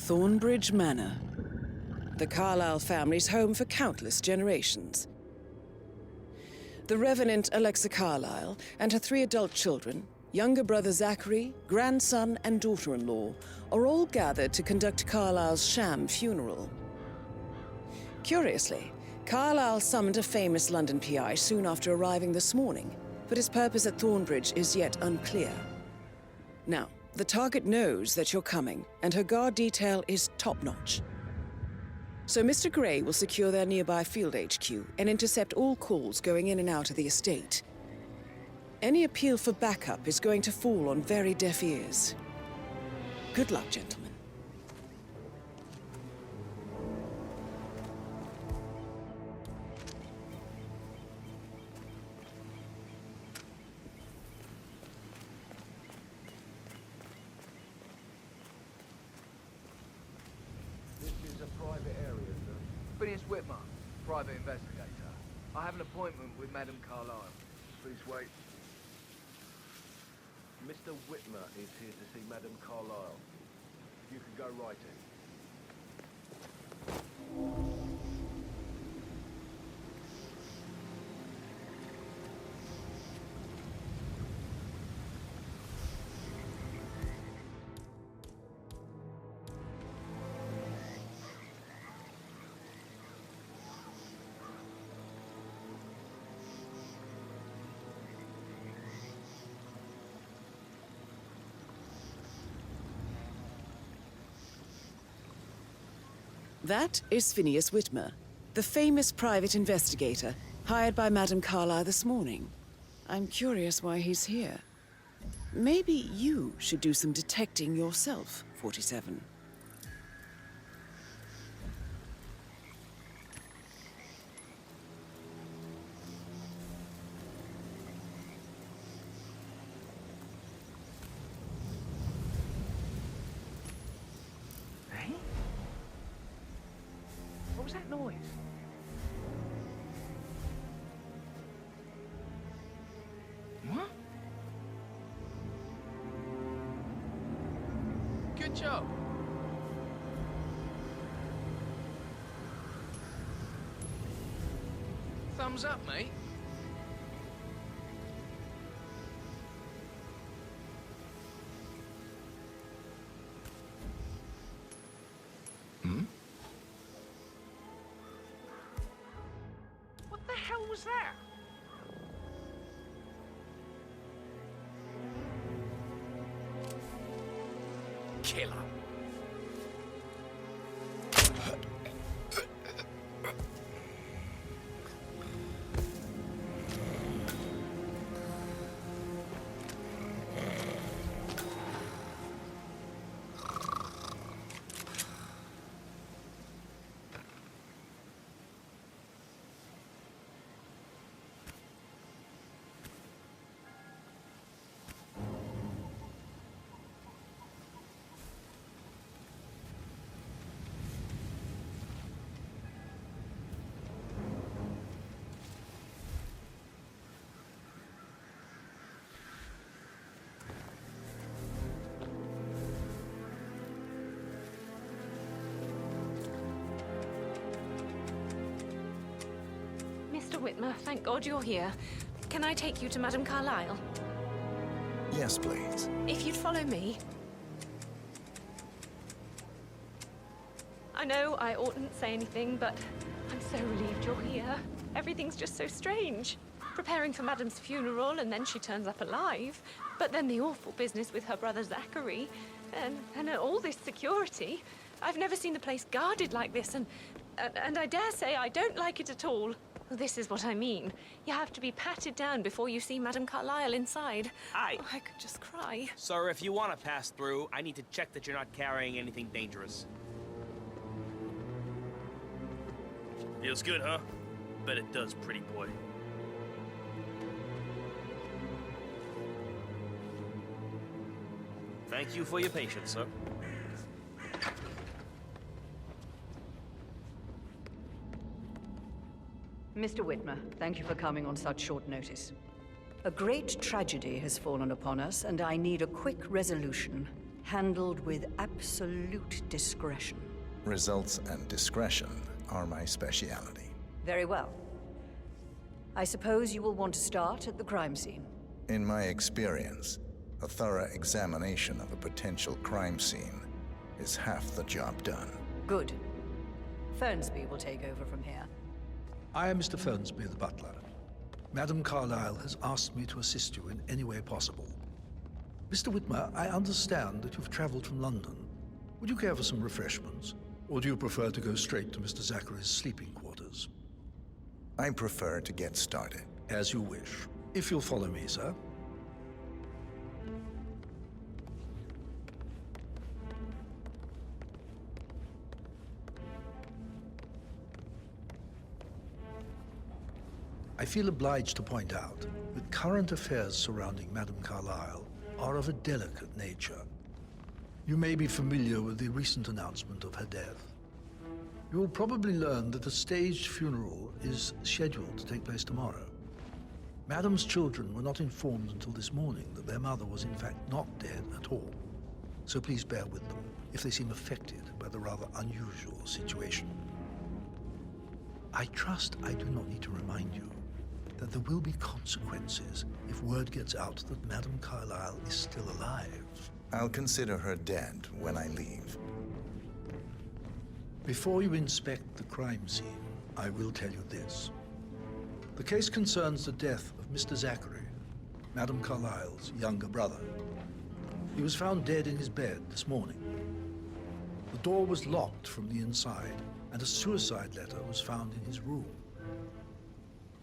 Thornbridge Manor. The Carlisle family's home for countless generations. The Revenant Alexa Carlisle and her 3 adult children, younger brother Zachary, grandson and daughter-in-law, are all gathered to conduct Carlisle's sham funeral. Curiously, Carlisle summoned a famous London PI soon after arriving this morning, but his purpose at Thornbridge is yet unclear. Now, the target knows that you're coming, and her guard detail is top-notch. So Mr. Gray will secure their nearby field HQ and intercept all calls going in and out of the estate. Any appeal for backup is going to fall on very deaf ears. Good luck, gentlemen. Phineas Whitmer, private investigator. I have an appointment with Madame Carlisle. Please wait. Mr. Whitmer is here to see Madame Carlisle. You can go right in. That is Phineas Whitmer, the famous private investigator hired by Madame Carlisle this morning. I'm curious why he's here. Maybe you should do some detecting yourself, 47. What was that noise? What? Good job. Thumbs up, mate. What the hell was that? Killer. Mr. Whitmer, thank God you're here. Can I take you to Madame Carlisle? Yes, please. If you'd follow me. I know I oughtn't say anything, but I'm so relieved you're here. Everything's just so strange. Preparing for Madame's funeral, and then she turns up alive. But then the awful business with her brother Zachary, and all this security. I've never seen the place guarded like this, and I dare say I don't like it at all. This is what I mean. You have to be patted down before you see Madame Carlisle inside. Hi. Oh, I could just cry. Sir, if you want to pass through, I need to check that you're not carrying anything dangerous. Feels good, huh? Bet it does, pretty boy. Thank you for your patience, sir. Mr. Whitmer, thank you for coming on such short notice. A great tragedy has fallen upon us, and I need a quick resolution. Handled with absolute discretion. Results and discretion are my speciality. Very well. I suppose you will want to start at the crime scene. In my experience, a thorough examination of a potential crime scene is half the job done. Good. Fernsby will take over from here. I am Mr. Fernsby, the butler. Madame Carlisle has asked me to assist you in any way possible. Mr. Whitmer, I understand that you've traveled from London. Would you care for some refreshments? Or do you prefer to go straight to Mr. Zachary's sleeping quarters? I prefer to get started. As you wish. If you'll follow me, sir. I feel obliged to point out that current affairs surrounding Madame Carlisle are of a delicate nature. You may be familiar with the recent announcement of her death. You will probably learn that a staged funeral is scheduled to take place tomorrow. Madame's children were not informed until this morning that their mother was in fact not dead at all. So please bear with them if they seem affected by the rather unusual situation. I trust I do not need to remind you that there will be consequences if word gets out that Madame Carlisle is still alive. I'll consider her dead when I leave. Before you inspect the crime scene, I will tell you this. The case concerns the death of Mr. Zachary, Madame Carlisle's younger brother. He was found dead in his bed this morning. The door was locked from the inside, and a suicide letter was found in his room.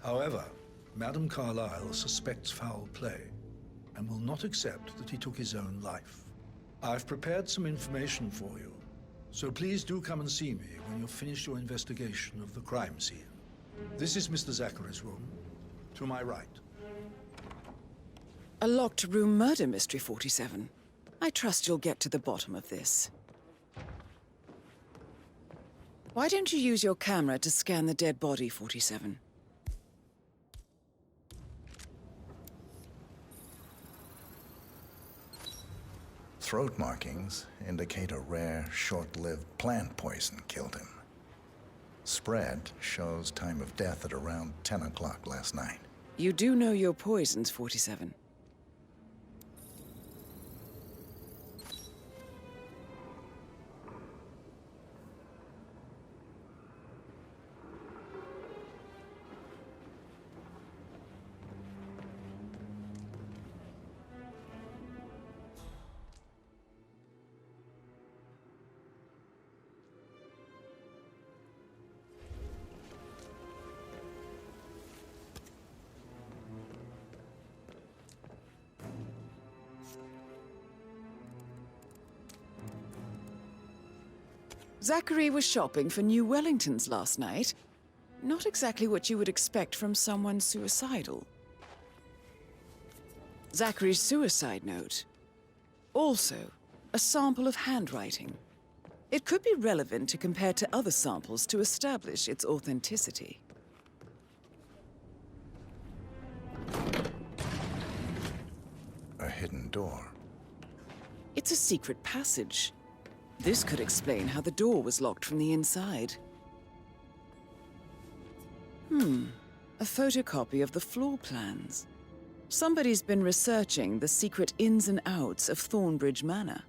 However, Madame Carlisle suspects foul play and will not accept that he took his own life. I've prepared some information for you, so please do come and see me when you've finished your investigation of the crime scene. This is Mr. Zachary's room, to my right. A locked room murder mystery, 47. I trust you'll get to the bottom of this. Why don't you use your camera to scan the dead body, 47? Throat markings indicate a rare, short-lived plant poison killed him. Spread shows time of death at around 10 o'clock last night. You do know your poisons, 47. Zachary was shopping for new Wellingtons last night. Not exactly what you would expect from someone suicidal. Zachary's suicide note. Also, a sample of handwriting. It could be relevant to compare to other samples to establish its authenticity. A hidden door. It's a secret passage. This could explain how the door was locked from the inside. A photocopy of the floor plans. Somebody's been researching the secret ins and outs of Thornbridge Manor.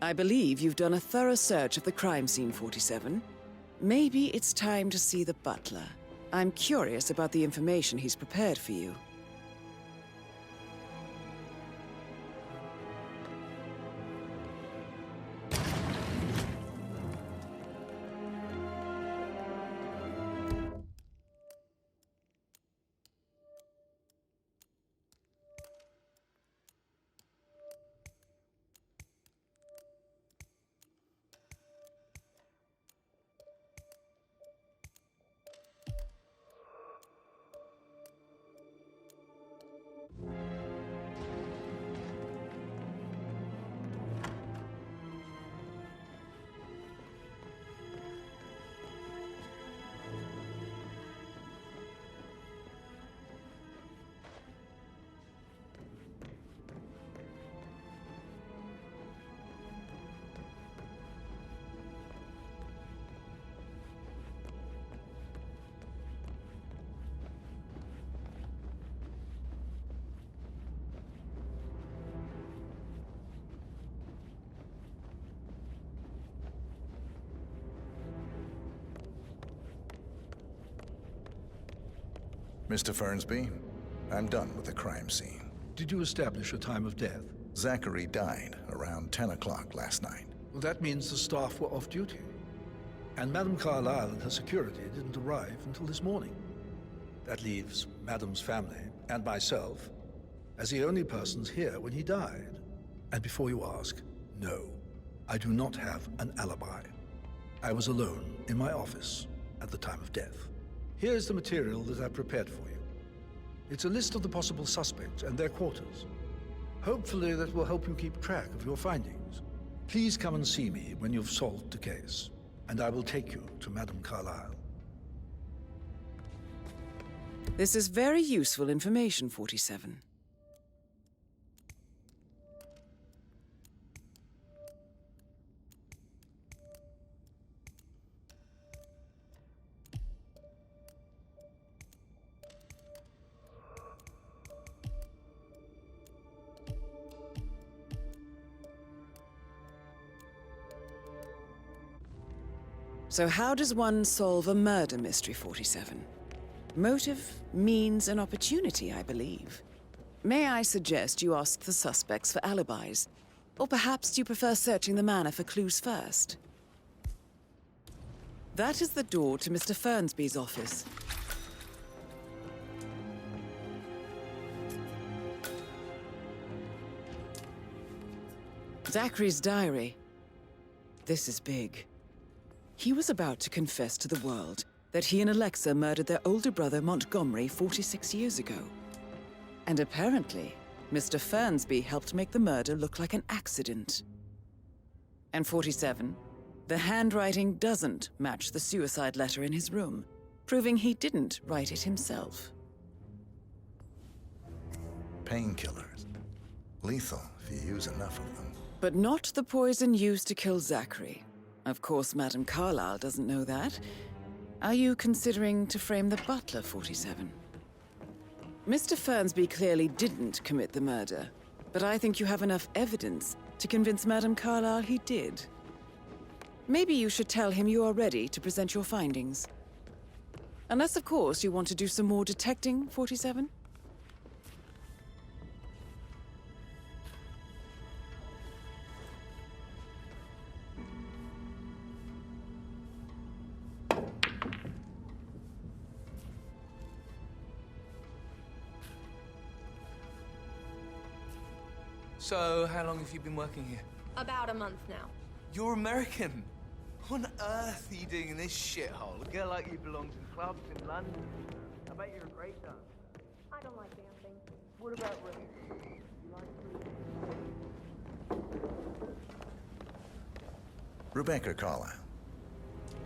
I believe you've done a thorough search of the crime scene, 47. Maybe it's time to see the butler. I'm curious about the information he's prepared for you. Mr. Fernsby, I'm done with the crime scene. Did you establish a time of death? Zachary died around 10 o'clock last night. Well, that means the staff were off duty. And Madame Carlisle and her security didn't arrive until this morning. That leaves Madame's family and myself as the only persons here when he died. And before you ask, no, I do not have an alibi. I was alone in my office at the time of death. Here's the material that I prepared for you. It's a list of the possible suspects and their quarters. Hopefully that will help you keep track of your findings. Please come and see me when you've solved the case, and I will take you to Madame Carlisle. This is very useful information, 47. So how does one solve a murder mystery, 47? Motive, means, and opportunity, I believe. May I suggest you ask the suspects for alibis? Or perhaps you prefer searching the manor for clues first? That is the door to Mr. Fernsby's office. Zachary's diary. This is big. He was about to confess to the world that he and Alexa murdered their older brother Montgomery 46 years ago. And apparently, Mr. Fernsby helped make the murder look like an accident. And 47, the handwriting doesn't match the suicide letter in his room, proving he didn't write it himself. Painkillers. Lethal if you use enough of them. But not the poison used to kill Zachary. Of course, Madame Carlisle doesn't know that. Are you considering to frame the butler, 47? Mr. Fernsby clearly didn't commit the murder, but I think you have enough evidence to convince Madame Carlisle he did. Maybe you should tell him you are ready to present your findings. Unless, of course, you want to do some more detecting, 47? So, how long have you been working here? About a month now. You're American. What on earth are you doing in this shithole? A girl like you belongs in clubs in London. I bet you're a great dancer. I don't like dancing. What about ring? You like Rebecca Carlisle,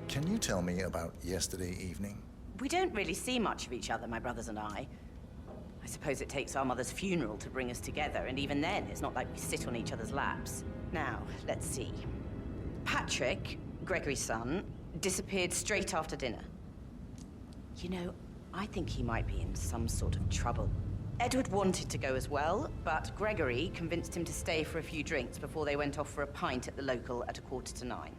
can you tell me about yesterday evening? We don't really see much of each other, my brothers and I. I suppose it takes our mother's funeral to bring us together, and even then, it's not like we sit on each other's laps. Now, let's see. Patrick, Gregory's son, disappeared straight after dinner. You know, I think he might be in some sort of trouble. Edward wanted to go as well, but Gregory convinced him to stay for a few drinks before they went off for a pint at the local at 9:15.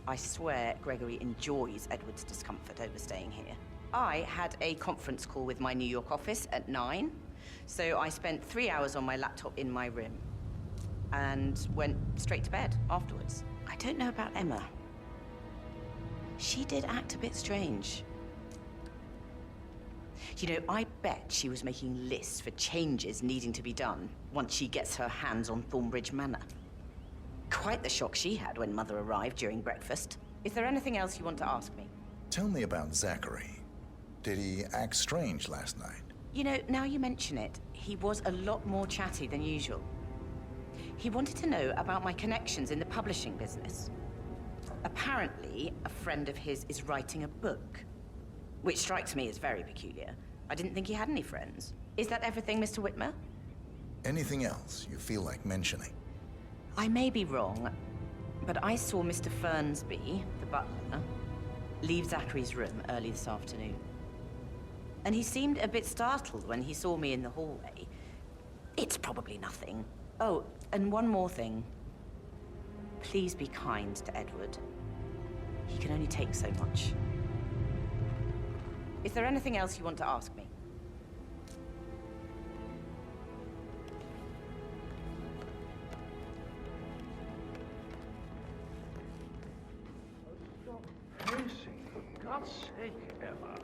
I swear Gregory enjoys Edward's discomfort over staying here. I had a conference call with my New York office at 9, so I spent 3 hours on my laptop in my room and went straight to bed afterwards. I don't know about Emma. She did act a bit strange. You know, I bet she was making lists for changes needing to be done once she gets her hands on Thornbridge Manor. Quite the shock she had when Mother arrived during breakfast. Is there anything else you want to ask me? Tell me about Zachary. Did he act strange last night? You know, now you mention it, he was a lot more chatty than usual. He wanted to know about my connections in the publishing business. Apparently, a friend of his is writing a book, which strikes me as very peculiar. I didn't think he had any friends. Is that everything, Mr. Whitmer? Anything else you feel like mentioning? I may be wrong, but I saw Mr. Fernsby, the butler, leave Zachary's room early this afternoon. And he seemed a bit startled when he saw me in the hallway. It's probably nothing. Oh, and one more thing. Please be kind to Edward. He can only take so much. Is there anything else you want to ask me? Stop pacing, for God's sake, Emma.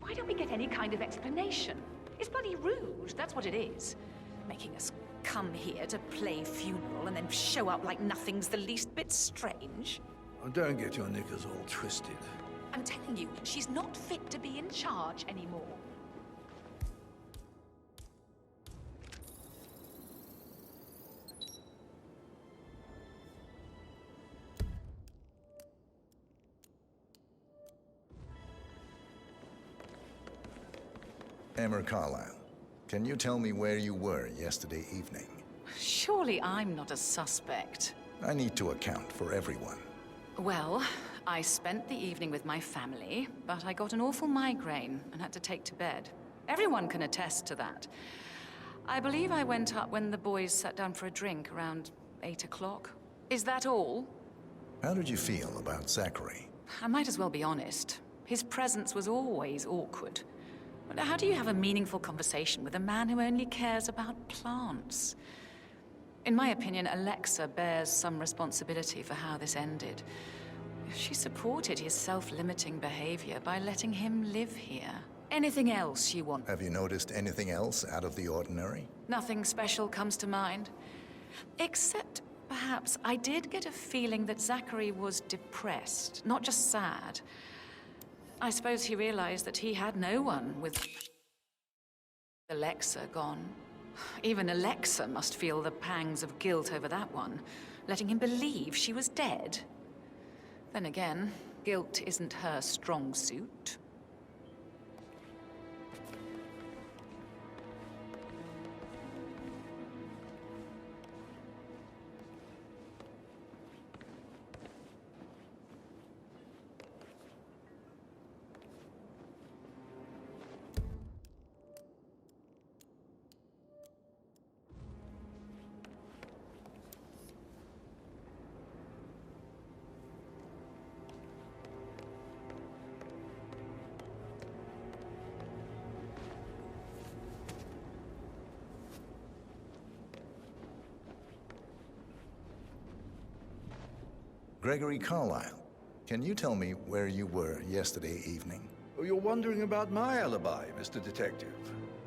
Why don't we get any kind of explanation? It's bloody rude, that's what it is. Making us come here to play funeral and then show up like nothing's the least bit strange. Oh, don't get your knickers all twisted. I'm telling you, she's not fit to be in charge anymore. Emma Carlisle, can you tell me where you were yesterday evening? Surely I'm not a suspect. I need to account for everyone. Well, I spent the evening with my family, but I got an awful migraine and had to take to bed. Everyone can attest to that. I believe I went up when the boys sat down for a drink around 8 o'clock. Is that all? How did you feel about Zachary? I might as well be honest. His presence was always awkward. But how do you have a meaningful conversation with a man who only cares about plants? In my opinion, Alexa bears some responsibility for how this ended. She supported his self-limiting behavior by letting him live here. Anything else you want? Have you noticed anything else out of the ordinary? Nothing special comes to mind. Except, perhaps, I did get a feeling that Zachary was depressed, not just sad. I suppose he realized that he had no one with Alexa gone. Even Alexa must feel the pangs of guilt over that one, letting him believe she was dead. Then again, guilt isn't her strong suit. Gregory Carlisle, can you tell me where you were yesterday evening? Oh, you're wondering about my alibi, Mr. Detective.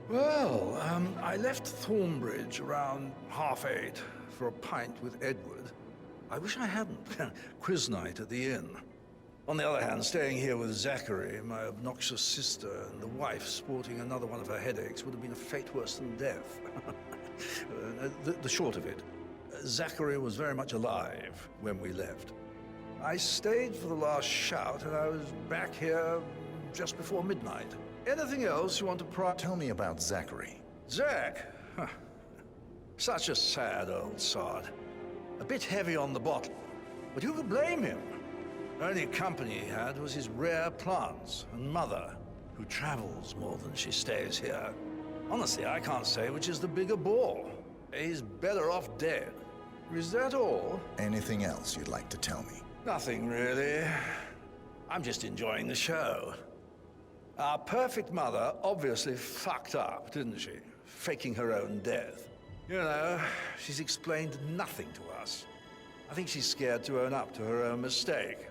Well, I left Thornbridge around 8:30 for a pint with Edward. I wish I hadn't. Quiz night at the inn. On the other hand, staying here with Zachary, my obnoxious sister, and the wife sporting another one of her headaches would have been a fate worse than death. The short of it, Zachary was very much alive when we left. I stayed for the last shout, and I was back here just before midnight. Anything else you want to Tell me about Zachary. Zach? Huh. Such a sad old sod. A bit heavy on the bottle, but who could blame him? The only company he had was his rare plants and mother, who travels more than she stays here. Honestly, I can't say which is the bigger ball. He's better off dead. Is that all? Anything else you'd like to tell me? Nothing, really. I'm just enjoying the show. Our perfect mother obviously fucked up, didn't she? Faking her own death. You know, she's explained nothing to us. I think she's scared to own up to her own mistake.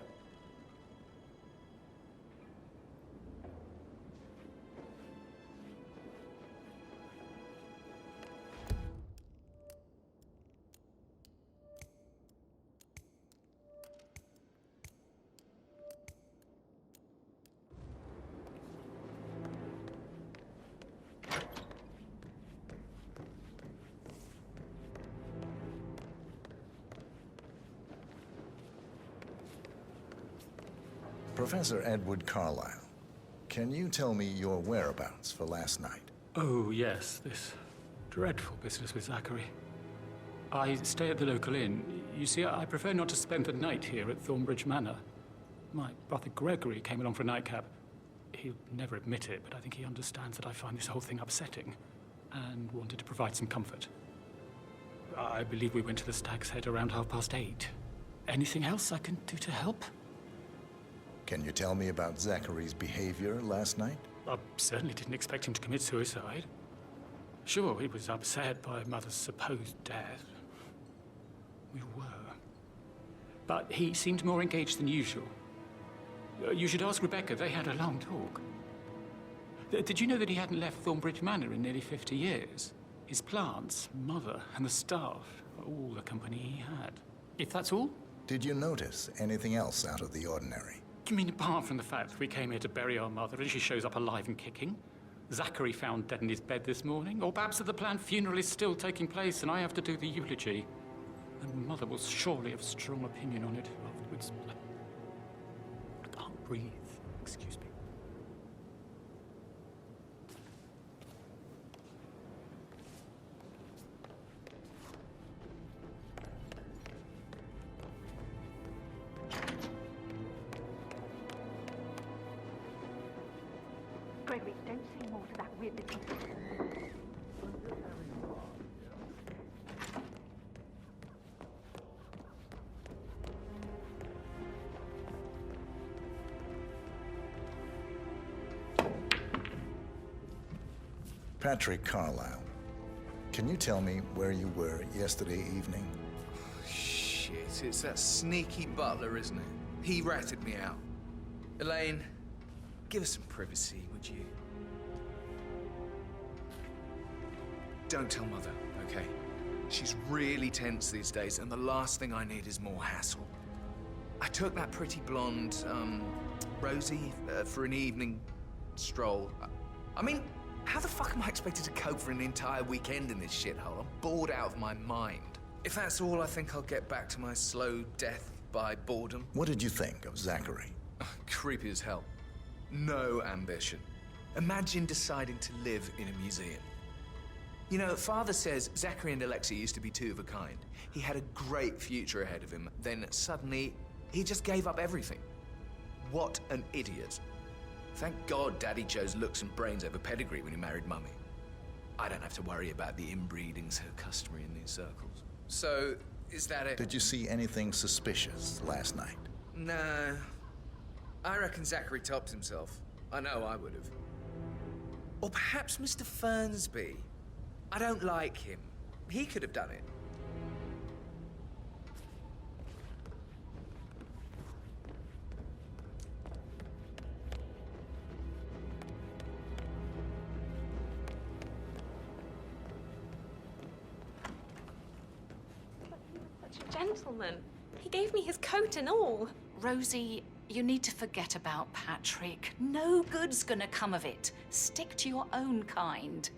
Professor Edward Carlisle, can you tell me your whereabouts for last night? Oh, yes, this dreadful business with Zachary. I stay at the local inn. You see, I prefer not to spend the night here at Thornbridge Manor. My brother Gregory came along for a nightcap. He'll never admit it, but I think he understands that I find this whole thing upsetting and wanted to provide some comfort. I believe we went to the Stag's Head around 8:30. Anything else I can do to help? Can you tell me about Zachary's behavior last night? I certainly didn't expect him to commit suicide. Sure, he was upset by Mother's supposed death. We were. But he seemed more engaged than usual. You should ask Rebecca. They had a long talk. Did you know that he hadn't left Thornbridge Manor in nearly 50 years? His plants, Mother, and the staff, all the company he had. If that's all? Did you notice anything else out of the ordinary? You mean apart from the fact that we came here to bury our mother and she shows up alive and kicking? Zachary found dead in his bed this morning? Or perhaps that the planned funeral is still taking place and I have to do the eulogy? And Mother will surely have a strong opinion on it afterwards. I can't breathe. Excuse me. Gregory, don't say more to that weird little... Patrick Carlisle, can you tell me where you were yesterday evening? Shit, it's that sneaky butler, isn't it? He ratted me out. Elaine, give us some privacy, would you? Don't tell Mother, okay? She's really tense these days, and the last thing I need is more hassle. I took that pretty blonde, Rosie, for an evening stroll. I mean, how the fuck am I expected to cope for an entire weekend in this shithole? I'm bored out of my mind. If that's all, I think I'll get back to my slow death by boredom. What did you think of Zachary? Creepy as hell. No ambition. Imagine deciding to live in a museum. You know, Father says Zachary and Alexa used to be two of a kind. He had a great future ahead of him. Then suddenly, he just gave up everything. What an idiot. Thank God Daddy chose looks and brains over pedigree when he married Mummy. I don't have to worry about the inbreeding so customary in these circles. So, is that it? Did you see anything suspicious last night? No. I reckon Zachary topped himself. I know I would have. Or perhaps Mr. Fernsby. I don't like him. He could have done it. Such a gentleman. He gave me his coat and all. Rosie, you need to forget about Patrick. No good's gonna come of it. Stick to your own kind.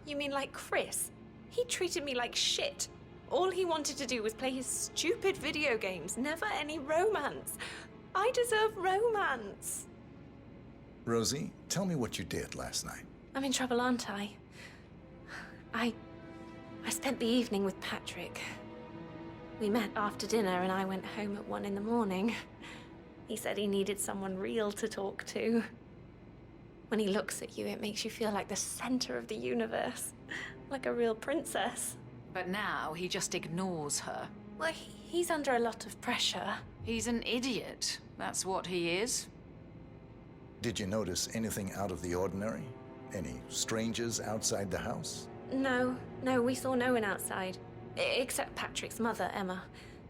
You mean like Chris? He treated me like shit. All he wanted to do was play his stupid video games, never any romance. I deserve romance. Rosie, tell me what you did last night. I'm in trouble, aren't I? I spent the evening with Patrick. We met after dinner and I went home at 1 in the morning. He said he needed someone real to talk to. When he looks at you, it makes you feel like the center of the universe. Like a real princess. But now he just ignores her. Well, he's under a lot of pressure. He's an idiot. That's what he is. Did you notice anything out of the ordinary? Any strangers outside the house? No, we saw no one outside. Except Patrick's mother, Emma.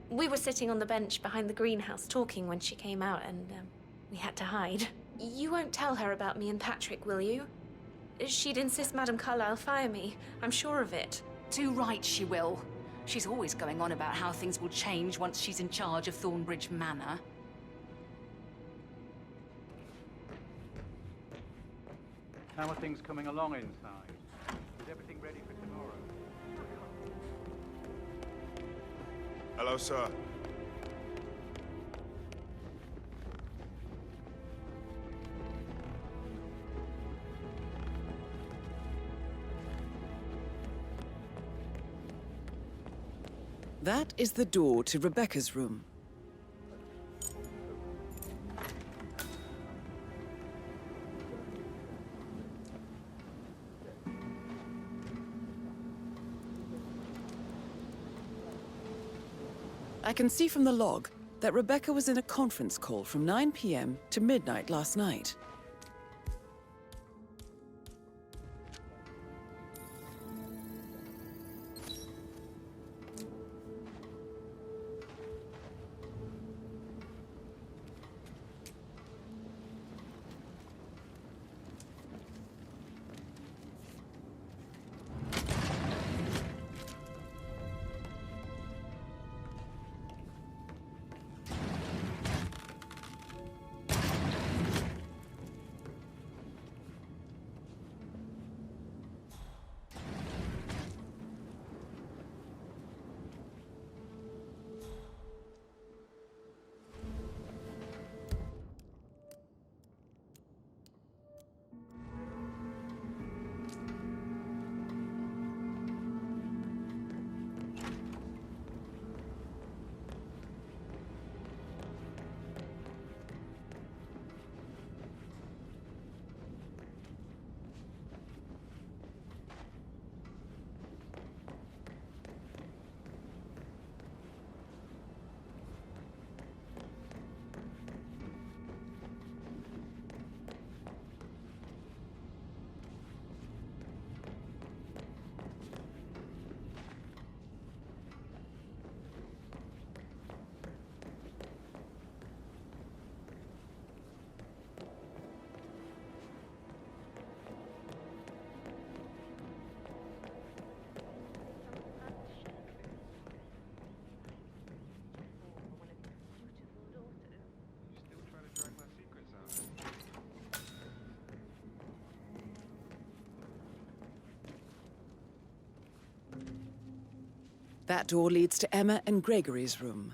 We were sitting on the bench behind the greenhouse talking when she came out and we had to hide. You won't tell her about me and Patrick, will you? She'd insist Madame Carlisle fire me. I'm sure of it. Too right she will. She's always going on about how things will change once she's in charge of Thornbridge Manor. How are things coming along inside? Is everything ready for tomorrow? Hello, sir. That is the door to Rebecca's room. I can see from the log that Rebecca was in a conference call from 9 p.m. to midnight last night. That door leads to Emma and Gregory's room.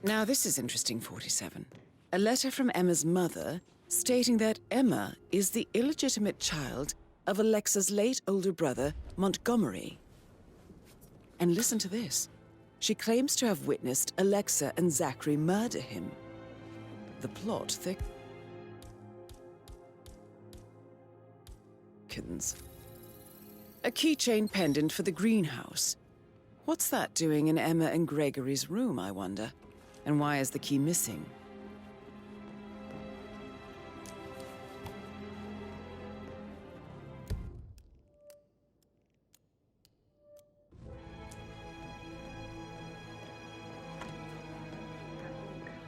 Now this is interesting, 47. A letter from Emma's mother stating that Emma is the illegitimate child of Alexa's late older brother, Montgomery. And listen to this. She claims to have witnessed Alexa and Zachary murder him. The plot thickens. A keychain pendant for the greenhouse. What's that doing in Emma and Gregory's room, I wonder? And why is the key missing?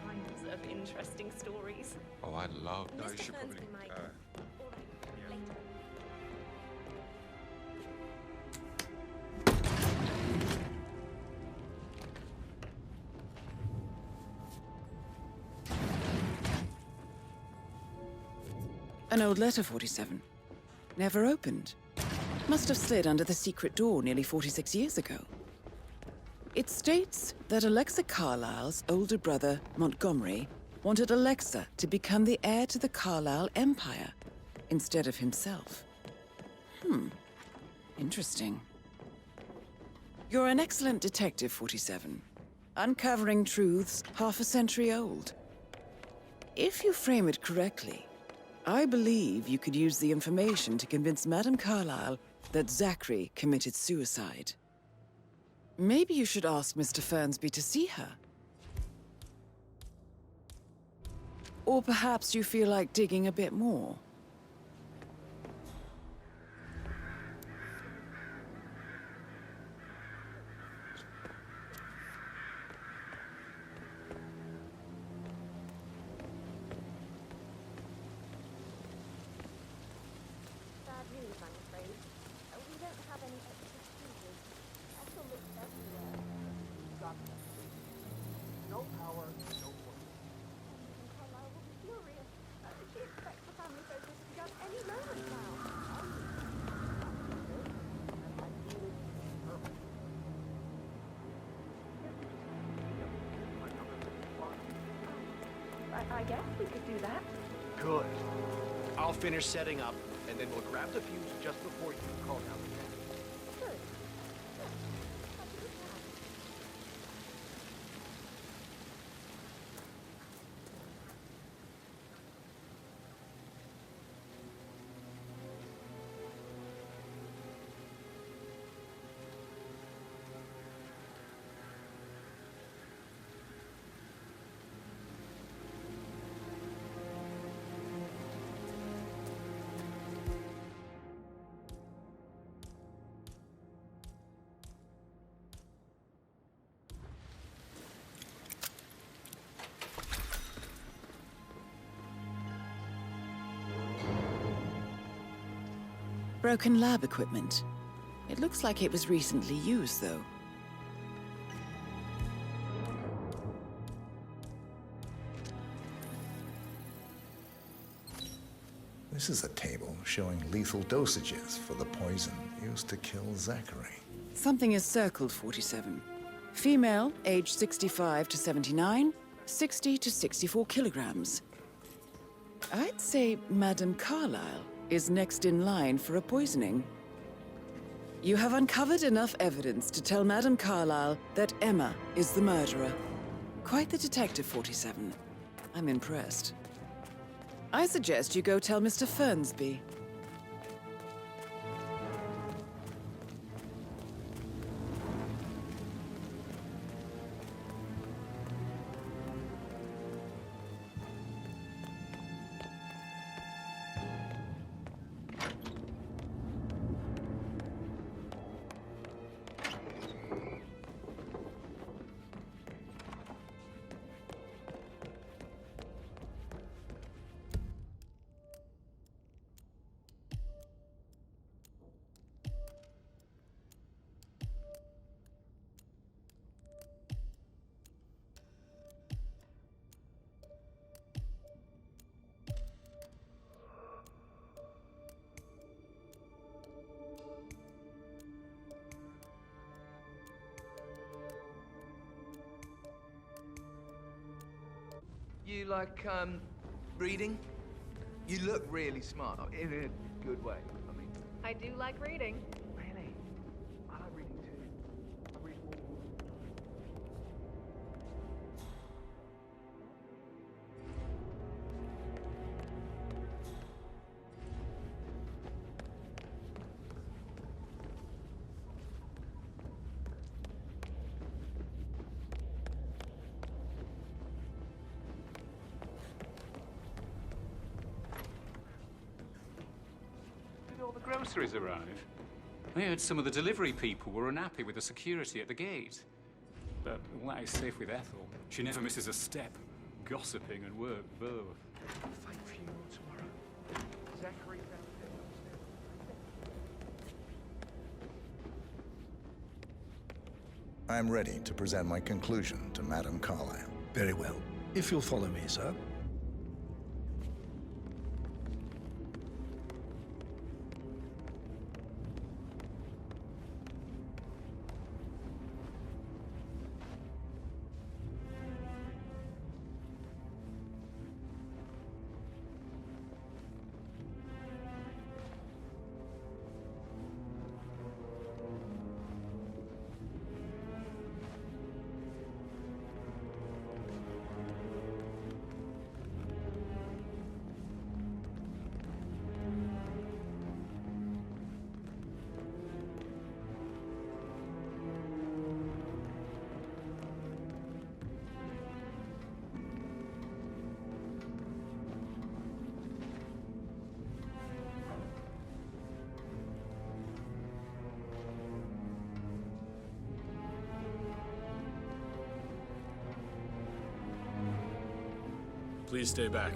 Kinds of interesting stories. Oh, I love. No, you Mr. should probably. Fernsby might. An old letter, 47. Never opened. Must have slid under the secret door nearly 46 years ago. It states that Alexa Carlisle's older brother, Montgomery, wanted Alexa to become the heir to the Carlisle Empire instead of himself. Interesting. You're an excellent detective, 47. Uncovering truths half a century old. If you frame it correctly, I believe you could use the information to convince Madame Carlisle that Zachary committed suicide. Maybe you should ask Mr. Fernsby to see her. Or perhaps you feel like digging a bit more. Bad news, I'm afraid. We don't have any extra fuses. Echo looks everywhere. No power, no point. Carlisle will be furious. She expects the family photos to be done any moment now. I guess we could do that. Good. I'll finish setting up, and then we'll grab the fuse just before you call down the cat. Good. Broken lab equipment. It looks like it was recently used, though. This is a table showing lethal dosages for the poison used to kill Zachary. Something is circled, 47. Female, age 65 to 79, 60 to 64 kilograms. I'd say Madame Carlisle is next in line for a poisoning. You have uncovered enough evidence to tell Madame Carlisle that Emma is the murderer. Quite the detective, 47. I'm impressed. I suggest you go tell Mr. Fernsby. You like, reading? You look really smart, in a good way, I mean. I do like reading. Really? I like reading too. I read all. Did all the groceries arrive? I heard some of the delivery people were unhappy with the security at the gate. But all that is safe with Ethel. She never misses a step. Gossiping and work both. Fake funeral tomorrow. Zachary found dead upstairs. I'm ready to present my conclusion to Madame Carlisle. Very well. If you'll follow me, sir. Please stay back.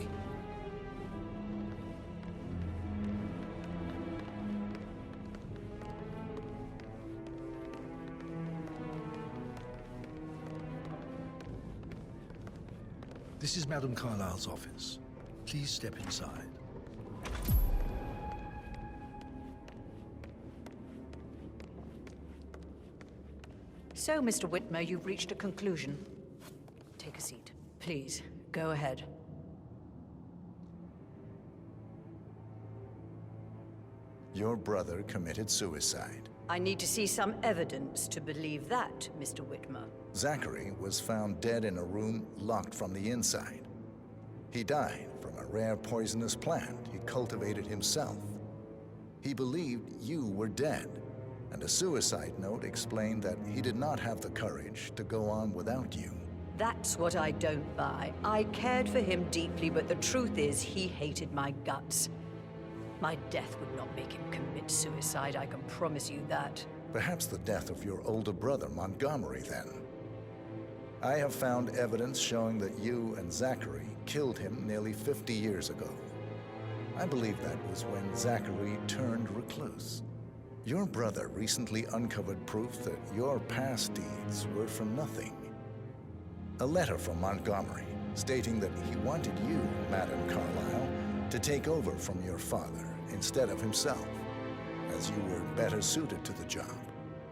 This is Madame Carlisle's office. Please step inside. So, Mr. Whitmer, you've reached a conclusion. Take a seat. Please, go ahead. Your brother committed suicide. I need to see some evidence to believe that, Mr. Whitmer. Zachary was found dead in a room locked from the inside. He died from a rare poisonous plant he cultivated himself. He believed you were dead, and a suicide note explained that he did not have the courage to go on without you. That's what I don't buy. I cared for him deeply, but the truth is he hated my guts. My death would not make him commit suicide, I can promise you that. Perhaps the death of your older brother, Montgomery, then. I have found evidence showing that you and Zachary killed him nearly 50 years ago. I believe that was when Zachary turned recluse. Your brother recently uncovered proof that your past deeds were for nothing. A letter from Montgomery stating that he wanted you, Madame Carlisle, to take over from your father instead of himself, as you were better suited to the job.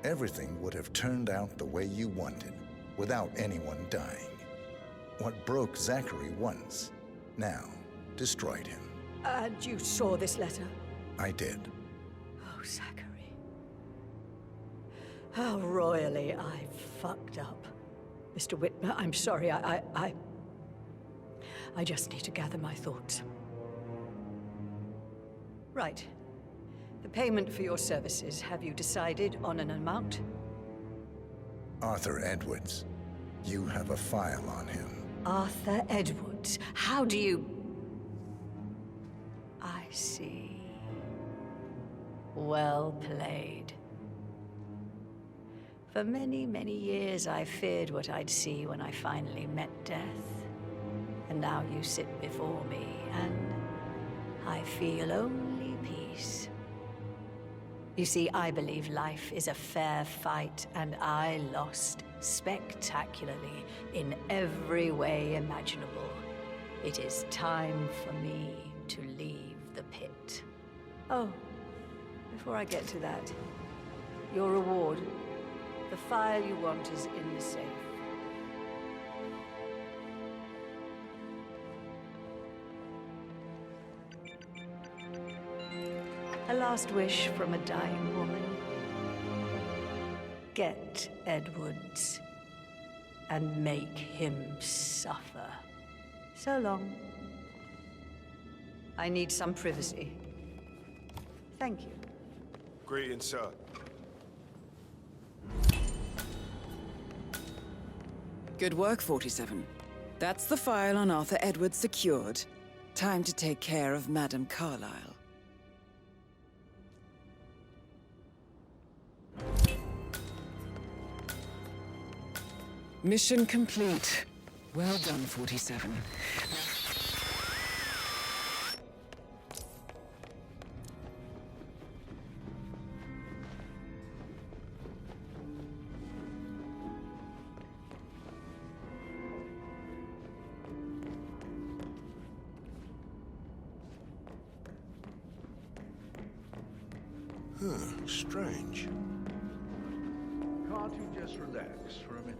Everything would have turned out the way you wanted, without anyone dying. What broke Zachary once, now destroyed him. And you saw this letter? I did. Oh, Zachary. How royally I fucked up. Mr. Whitmer, I'm sorry, I just need to gather my thoughts. Right. The payment for your services, have you decided on an amount? Arthur Edwards. You have a file on him. Arthur Edwards? How do you... I see. Well played. For many, many years, I feared what I'd see when I finally met death. And now you sit before me, and I feel only peace. You see, I believe life is a fair fight, and I lost spectacularly in every way imaginable. It is time for me to leave the pit. Oh, before I get to that, your reward. The file you want is in the safe. A last wish from a dying woman. Get Edwards and make him suffer. So long. I need some privacy. Thank you. Greetings, sir. Good work, 47. That's the file on Arthur Edwards secured. Time to take care of Madame Carlisle. Mission complete. Well done, 47. Strange. Can't you just relax for a minute?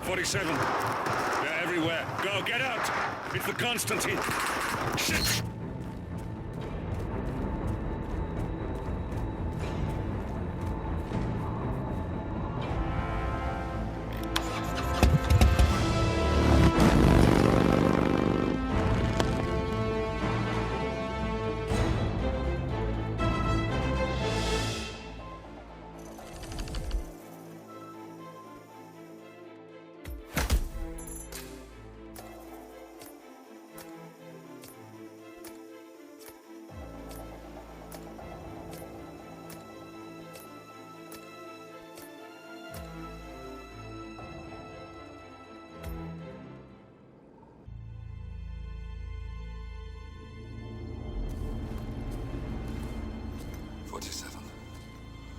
.47. They're everywhere. Go, get out! It's the Constantine. Shit!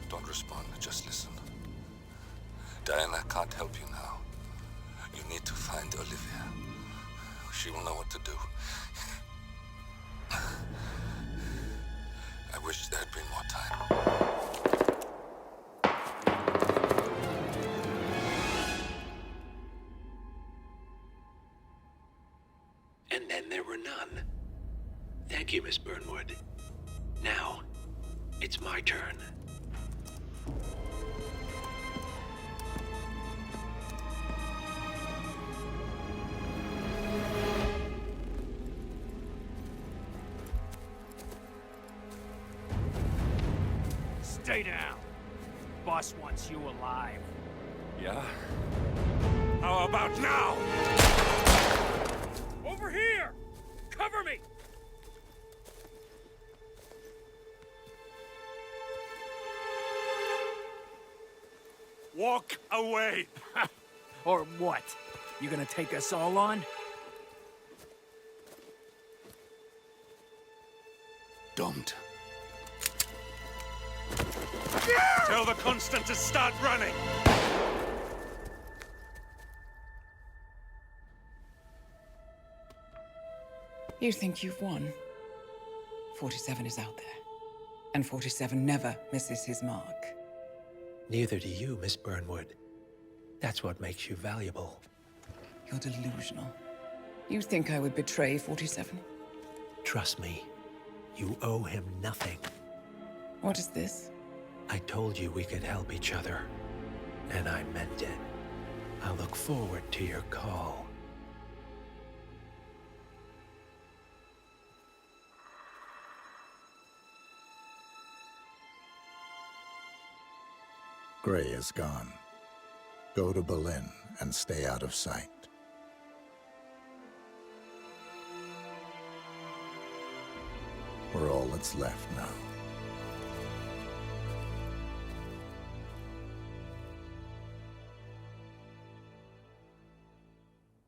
Don't respond, just listen. Diana can't help you now. You need to find Olivia. She will know what to do. I wish there had been more time. none. Thank you, Miss Burnwood. Now, it's my turn. Stay down. Boss wants you alive. Yeah? How about now? Over here! Cover me! Walk away! Or what? You gonna take us all on? Don't. Tell the Constant to start running! You think you've won? 47 is out there. And 47 never misses his mark. Neither do you, Miss Burnwood. That's what makes you valuable. You're delusional. You think I would betray 47? Trust me, you owe him nothing. What is this? I told you we could help each other, and I meant it. I look forward to your call. Gray is gone. Go to Berlin and stay out of sight. We're all that's left now.